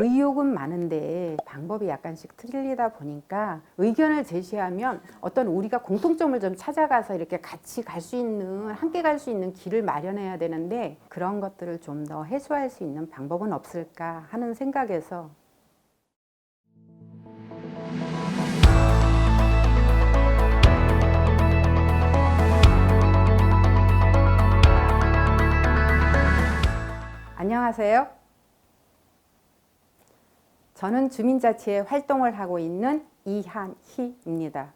의욕은 많은데 방법이 약간씩 틀리다 보니까 의견을 제시하면 어떤 우리가 공통점을 좀 찾아가서 이렇게 같이 갈 수 있는, 함께 갈 수 있는 길을 마련해야 되는데 그런 것들을 좀 더 해소할 수 있는 방법은 없을까 하는 생각에서 안녕하세요. 저는 주민자치에 활동을 하고 있는 이한희입니다.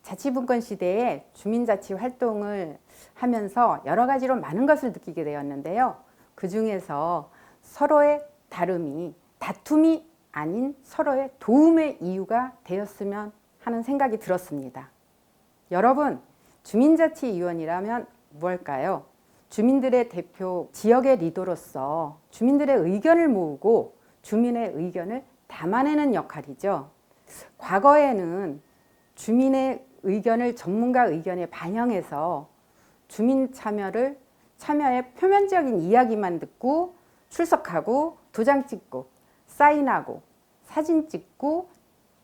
자치분권 시대에 주민자치 활동을 하면서 여러 가지로 많은 것을 느끼게 되었는데요. 그 중에서 서로의 다툼이 아닌 서로의 도움의 이유가 되었으면 하는 생각이 들었습니다. 여러분, 주민자치위원이라면 무엇일까요? 주민들의 대표, 지역의 리더로서 주민들의 의견을 모으고 주민의 의견을 담아내는 역할이죠. 과거에는 주민의 의견을 전문가 의견에 반영해서 주민 참여의 표면적인 이야기만 듣고 출석하고 도장 찍고 사인하고 사진 찍고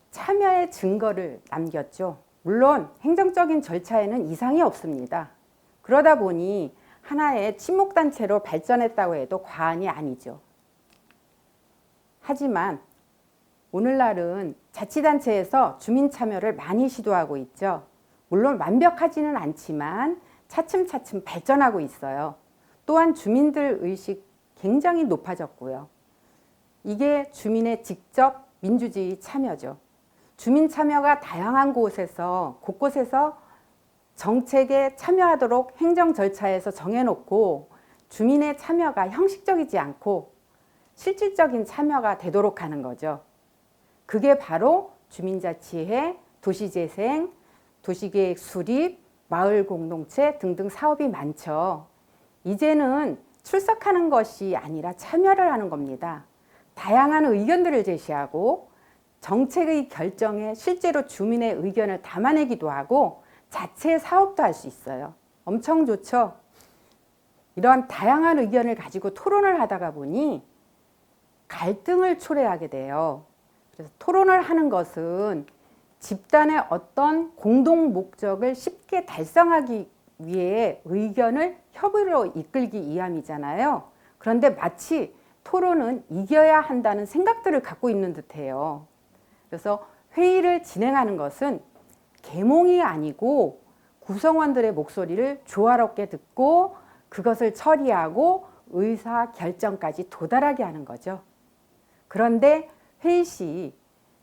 참여의 증거를 남겼죠. 물론 행정적인 절차에는 이상이 없습니다. 그러다 보니 하나의 친목단체로 발전했다고 해도 과언이 아니죠. 하지만 오늘날은 자치단체에서 주민 참여를 많이 시도하고 있죠. 물론 완벽하지는 않지만 차츰차츰 발전하고 있어요. 또한 주민들 의식 굉장히 높아졌고요. 이게 주민의 직접 민주주의 참여죠. 주민 참여가 다양한 곳곳에서 정책에 참여하도록 행정 절차에서 정해놓고 주민의 참여가 형식적이지 않고 실질적인 참여가 되도록 하는 거죠. 그게 바로 주민자치회, 도시재생, 도시계획 수립, 마을 공동체 등등 사업이 많죠. 이제는 출석하는 것이 아니라 참여를 하는 겁니다. 다양한 의견들을 제시하고 정책의 결정에 실제로 주민의 의견을 담아내기도 하고 자체 사업도 할 수 있어요. 엄청 좋죠? 이러한 다양한 의견을 가지고 토론을 하다가 보니 갈등을 초래하게 돼요. 그래서 토론을 하는 것은 집단의 어떤 공동 목적을 쉽게 달성하기 위해 의견을 협의로 이끌기 위함이잖아요. 그런데 마치 토론은 이겨야 한다는 생각들을 갖고 있는 듯해요. 그래서 회의를 진행하는 것은 계몽이 아니고 구성원들의 목소리를 조화롭게 듣고 그것을 처리하고 의사 결정까지 도달하게 하는 거죠. 그런데 회의 시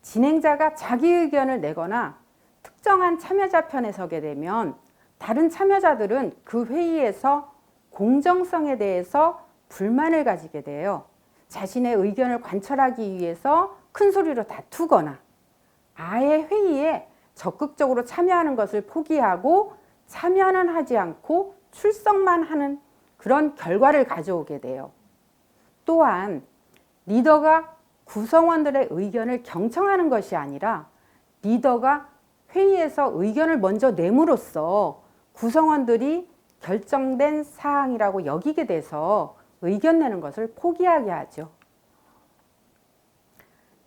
진행자가 자기 의견을 내거나 특정한 참여자 편에 서게 되면 다른 참여자들은 그 회의에서 공정성에 대해서 불만을 가지게 돼요. 자신의 의견을 관철하기 위해서 큰 소리로 다투거나 아예 회의에 적극적으로 참여하는 것을 포기하고 참여는 하지 않고 출석만 하는 그런 결과를 가져오게 돼요. 또한 리더가 구성원들의 의견을 경청하는 것이 아니라 리더가 회의에서 의견을 먼저 내므로써 구성원들이 결정된 사항이라고 여기게 돼서 의견 내는 것을 포기하게 하죠.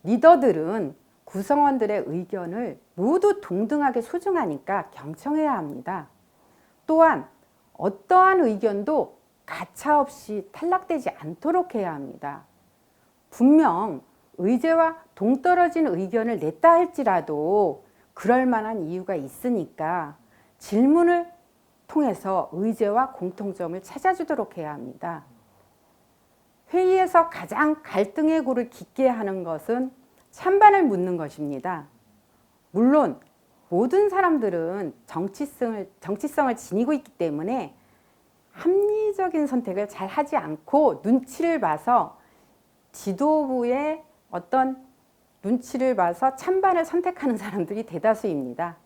리더들은 구성원들의 의견을 모두 동등하게 소중하니까 경청해야 합니다. 또한 어떠한 의견도 가차없이 탈락되지 않도록 해야 합니다. 분명 의제와 동떨어진 의견을 냈다 할지라도 그럴 만한 이유가 있으니까 질문을 통해서 의제와 공통점을 찾아주도록 해야 합니다. 회의에서 가장 갈등의 골을 깊게 하는 것은 찬반을 묻는 것입니다. 물론 모든 사람들은 정치성을 지니고 있기 때문에 합리적인 선택을 잘 하지 않고 눈치를 봐서 지도부의 어떤 눈치를 봐서 찬반을 선택하는 사람들이 대다수입니다.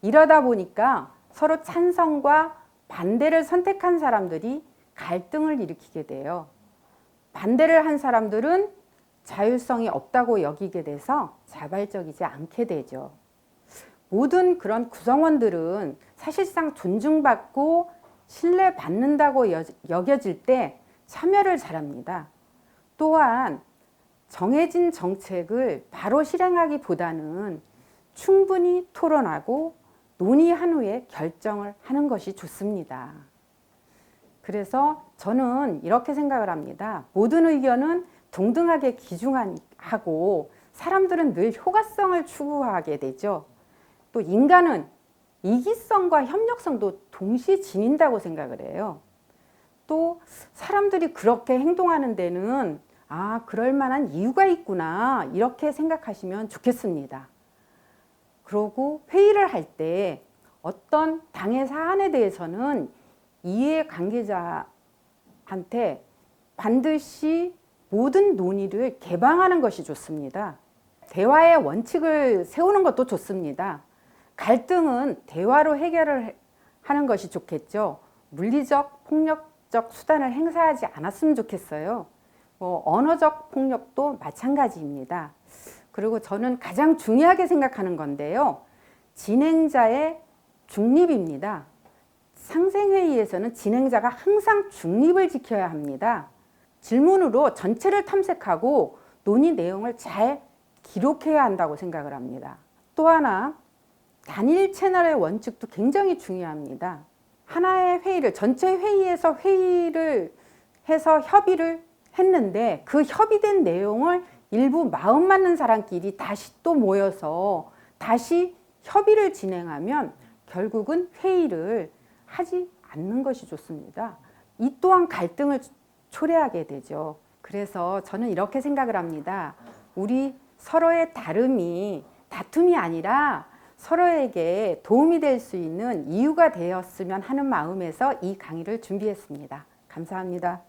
이러다 보니까 서로 찬성과 반대를 선택한 사람들이 갈등을 일으키게 돼요. 반대를 한 사람들은 자율성이 없다고 여기게 돼서 자발적이지 않게 되죠. 모든 그런 구성원들은 사실상 존중받고 신뢰받는다고 여겨질 때 참여를 잘합니다. 또한 정해진 정책을 바로 실행하기보다는 충분히 토론하고 논의한 후에 결정을 하는 것이 좋습니다. 그래서 저는 이렇게 생각을 합니다. 모든 의견은 동등하게 귀중하고 사람들은 늘 효과성을 추구하게 되죠. 또 인간은 이기성과 협력성도 동시에 지닌다고 생각을 해요. 또 사람들이 그렇게 행동하는 데는 그럴 만한 이유가 있구나 이렇게 생각하시면 좋겠습니다. 그리고 회의를 할 때 어떤 당의 사안에 대해서는 이해관계자한테 반드시 모든 논의를 개방하는 것이 좋습니다. 대화의 원칙을 세우는 것도 좋습니다. 갈등은 대화로 해결을 하는 것이 좋겠죠. 물리적, 폭력적 수단을 행사하지 않았으면 좋겠어요. 언어적 폭력도 마찬가지입니다. 그리고 저는 가장 중요하게 생각하는 건데요. 진행자의 중립입니다. 상생회의에서는 진행자가 항상 중립을 지켜야 합니다. 질문으로 전체를 탐색하고 논의 내용을 잘 기록해야 한다고 생각을 합니다. 또 하나, 단일 채널의 원칙도 굉장히 중요합니다. 하나의 회의를, 전체 회의에서 회의를 해서 협의를 했는데 그 협의된 내용을 일부 마음 맞는 사람끼리 다시 또 모여서 다시 협의를 진행하면 결국은 회의를 하지 않는 것이 좋습니다. 이 또한 갈등을 초래하게 되죠. 그래서 저는 이렇게 생각을 합니다. 우리 서로의 다툼이 아니라 서로에게 도움이 될 수 있는 이유가 되었으면 하는 마음에서 이 강의를 준비했습니다. 감사합니다.